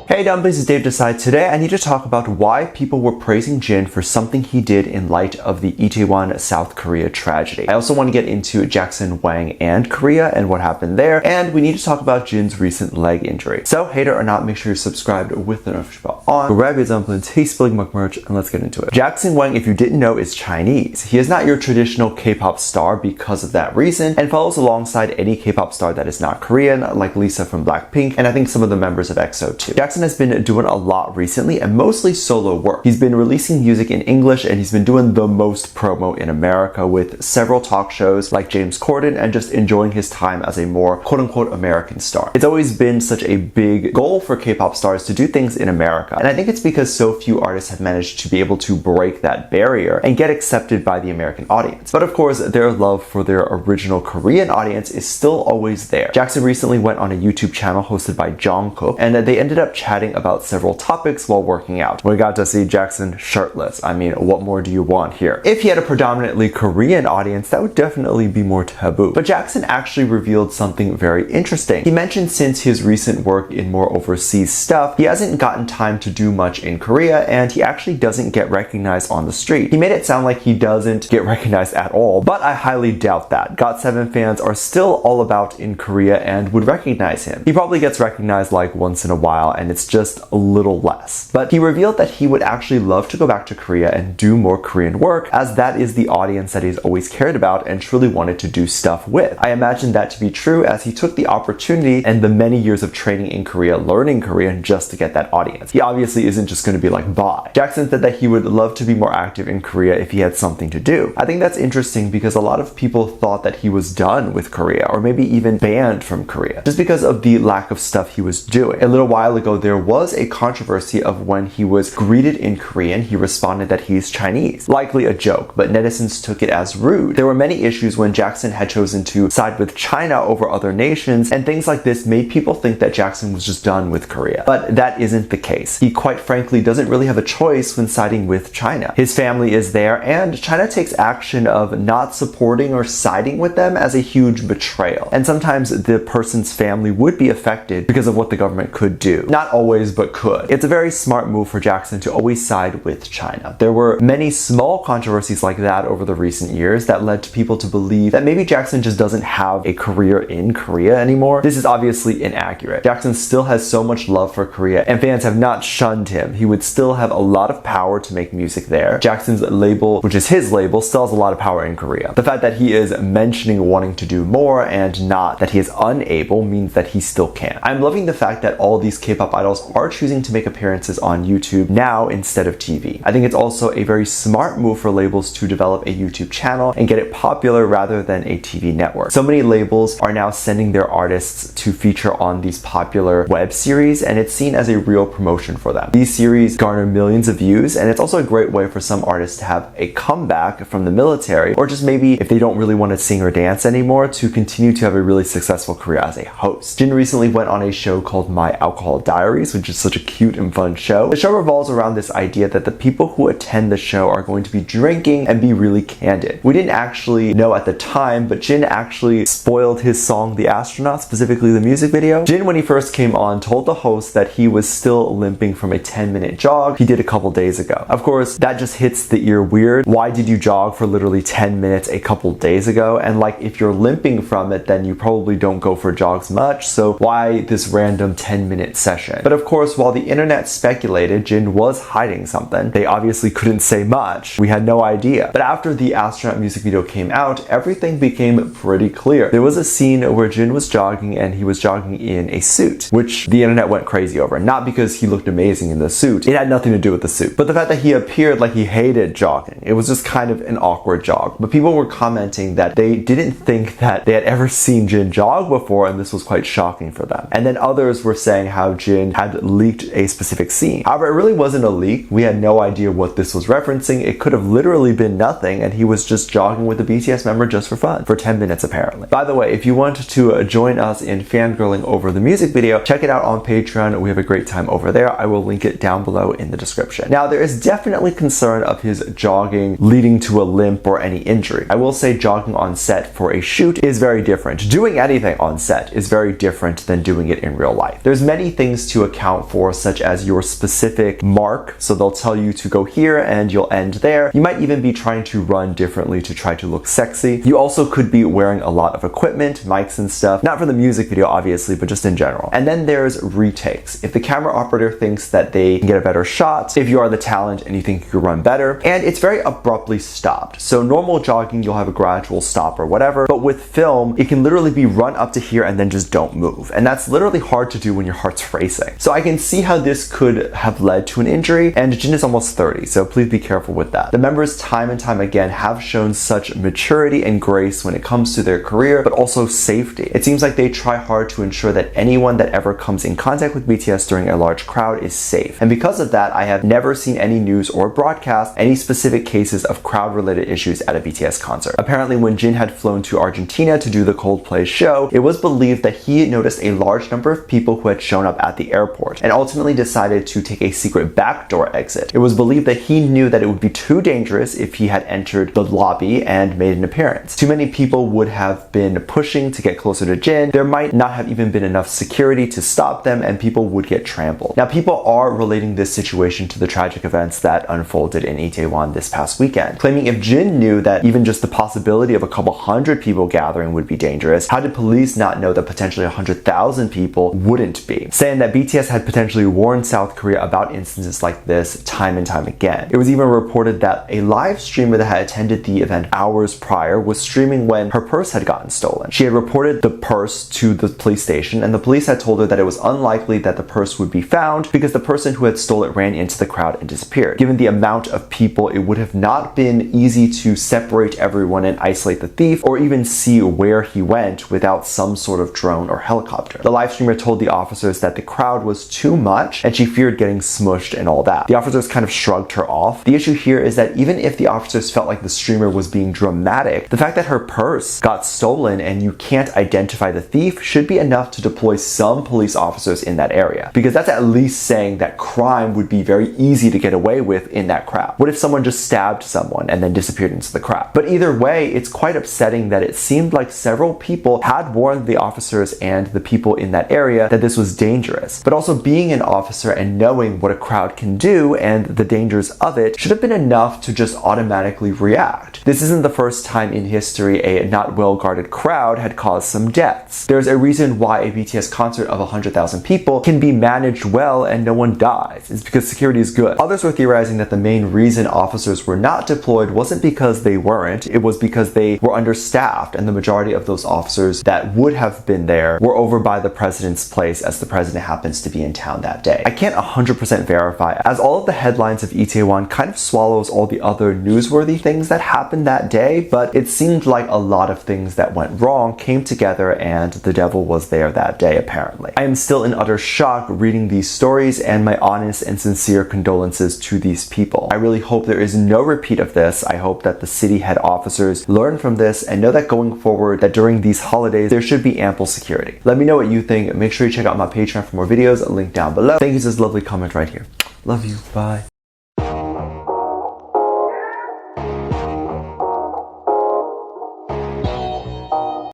Hey dumplings, it's Dave Decide. Today I need to talk about why people were praising Jin for something he did in light of the Itaewon, South Korea tragedy. I also want to get into Jackson Wang and Korea and what happened there, and we need to talk about Jin's recent leg injury. So, hater or not, make sure you're subscribed with the notification bell on. Grab your dumplings, hey spilling muck merch, and let's get into it. Jackson Wang, if you didn't know, is Chinese. He is not your traditional K-pop star because of that reason, and follows alongside any K-pop star that is not Korean, like Lisa from Blackpink, and I think some of the members of EXO too. Jackson has been doing a lot recently and mostly solo work. He's been releasing music in English and he's been doing the most promo in America with several talk shows like James Corden and just enjoying his time as a more quote-unquote American star. It's always been such a big goal for K-pop stars to do things in America, and I think it's because so few artists have managed to be able to break that barrier and get accepted by the American audience. But of course, their love for their original Korean audience is still always there. Jackson recently went on a YouTube channel hosted by Jungkook, and they ended up chatting about several topics while working out. We got to see Jackson shirtless. I mean, what more do you want here? If he had a predominantly Korean audience, that would definitely be more taboo. But Jackson actually revealed something very interesting. He mentioned since his recent work in more overseas stuff, he hasn't gotten time to do much in Korea, and he actually doesn't get recognized on the street. He made it sound like he doesn't get recognized at all, but I highly doubt that. GOT7 fans are still all about in Korea and would recognize him. He probably gets recognized like once in a while, and it's just a little less. But he revealed that he would actually love to go back to Korea and do more Korean work, as that is the audience that he's always cared about and truly wanted to do stuff with. I imagine that to be true, as he took the opportunity and the many years of training in Korea, learning Korean just to get that audience. He obviously isn't just going to be like, bye. Jackson said that he would love to be more active in Korea if he had something to do. I think that's interesting because a lot of people thought that he was done with Korea, or maybe even banned from Korea, just because of the lack of stuff he was doing. A little while ago, there was a controversy of when he was greeted in Korean, he responded that he's Chinese. Likely a joke, but netizens took it as rude. There were many issues when Jackson had chosen to side with China over other nations, and things like this made people think that Jackson was just done with Korea. But that isn't the case. He quite frankly doesn't really have a choice when siding with China. His family is there, and China takes action of not supporting or siding with them as a huge betrayal. And sometimes the person's family would be affected because of what the government could do. Not always, but could. It's a very smart move for Jackson to always side with China. There were many small controversies like that over the recent years that led to people to believe that maybe Jackson just doesn't have a career in Korea anymore. This is obviously inaccurate. Jackson still has so much love for Korea, and fans have not shunned him. He would still have a lot of power to make music there. Jackson's label, which is his label, still has a lot of power in Korea. The fact that he is mentioning wanting to do more and not that he is unable means that he still can. I'm loving the fact that all these K-pop idols are choosing to make appearances on YouTube now instead of TV. I think it's also a very smart move for labels to develop a YouTube channel and get it popular rather than a TV network. So many labels are now sending their artists to feature on these popular web series, and it's seen as a real promotion for them. These series garner millions of views, and it's also a great way for some artists to have a comeback from the military, or just maybe if they don't really want to sing or dance anymore, to continue to have a really successful career as a host. Jin recently went on a show called My Alcohol Diaries, which is such a cute and fun show. The show revolves around this idea that the people who attend the show are going to be drinking and be really candid. We didn't actually know at the time, but Jin actually spoiled his song The Astronaut, specifically the music video. Jin, when he first came on, told the host that he was still limping from a 10-minute jog he did a couple days ago. Of course, that just hits the ear weird. Why did you jog for literally 10 minutes a couple days ago? And like, if you're limping from it, then you probably don't go for jogs much, so why this random 10-minute session? But of course, while the internet speculated Jin was hiding something, they obviously couldn't say much. We had no idea. But after the Astronaut music video came out, everything became pretty clear. There was a scene where Jin was jogging, and he was jogging in a suit, which the internet went crazy over. Not because he looked amazing in the suit. It had nothing to do with the suit. But the fact that he appeared like he hated jogging. It was just kind of an awkward jog. But people were commenting that they didn't think that they had ever seen Jin jog before, and this was quite shocking for them. And then others were saying how Jin had leaked a specific scene. However, it really wasn't a leak. We had no idea what this was referencing. It could have literally been nothing, and he was just jogging with a BTS member just for fun, for 10 minutes apparently. By the way, if you want to join us in fangirling over the music video, check it out on Patreon. We have a great time over there. I will link it down below in the description. Now, there is definitely concern of his jogging leading to a limp or any injury. I will say jogging on set for a shoot is very different. Doing anything on set is very different than doing it in real life. There's many things to account for, such as your specific mark. So they'll tell you to go here and you'll end there. You might even be trying to run differently to try to look sexy. You also could be wearing a lot of equipment, mics and stuff, not for the music video obviously, but just in general. And then there's retakes. If the camera operator thinks that they can get a better shot, if you are the talent and you think you could run better, and it's very abruptly stopped. So normal jogging, you'll have a gradual stop or whatever, but with film, it can literally be run up to here and then just don't move. And that's literally hard to do when your heart's racing. So I can see how this could have led to an injury, and Jin is almost 30, so please be careful with that. The members time and time again have shown such maturity and grace when it comes to their career, but also safety. It seems like they try hard to ensure that anyone that ever comes in contact with BTS during a large crowd is safe. And because of that, I have never seen any news or broadcast any specific cases of crowd-related issues at a BTS concert. Apparently, when Jin had flown to Argentina to do the Coldplay show, it was believed that he noticed a large number of people who had shown up at the airport and ultimately decided to take a secret backdoor exit. It was believed that he knew that it would be too dangerous if he had entered the lobby and made an appearance. Too many people would have been pushing to get closer to Jin. There might not have even been enough security to stop them, and people would get trampled. Now, people are relating this situation to the tragic events that unfolded in Itaewon this past weekend, claiming if Jin knew that even just the possibility of a couple hundred people gathering would be dangerous, how did police not know that potentially 100,000 people wouldn't be? Saying that BTS had potentially warned South Korea about instances like this time and time again. It was even reported that a live streamer that had attended the event hours prior was streaming when her purse had gotten stolen. She had reported the purse to the police station, and the police had told her that it was unlikely that the purse would be found because the person who had stole it ran into the crowd and disappeared. Given the amount of people, it would have not been easy to separate everyone and isolate the thief, or even see where he went without some sort of drone or helicopter. The live streamer told the officers that the crowd was too much and she feared getting smushed and all that. The officers kind of shrugged her off. The issue here is that even if the officers felt like the streamer was being dramatic, the fact that her purse got stolen and you can't identify the thief should be enough to deploy some police officers in that area, because that's at least saying that crime would be very easy to get away with in that crowd. What if someone just stabbed someone and then disappeared into the crowd? But either way, it's quite upsetting that it seemed like several people had warned the officers and the people in that area that this was dangerous. But also, being an officer and knowing what a crowd can do and the dangers of it should have been enough to just automatically react. This isn't the first time in history a not well-guarded crowd had caused some deaths. There's a reason why a BTS concert of 100,000 people can be managed well and no one dies. It's because security is good. Others were theorizing that the main reason officers were not deployed wasn't because they weren't, it was because they were understaffed, and the majority of those officers that would have been there were over by the president's place, as the president happens to be in town that day. I can't 100% verify, as all of the headlines of Itaewon kind of swallows all the other newsworthy things that happened that day, but it seemed like a lot of things that went wrong came together and the devil was there that day, apparently. I am still in utter shock reading these stories, and my honest and sincere condolences to these people. I really hope there is no repeat of this. I hope that the city head officers learn from this and know that going forward, that during these holidays, there should be ample security. Let me know what you think. Make sure you check out my Patreon for more videos, link down below. Thank you for this lovely comment right here. Love you. Bye.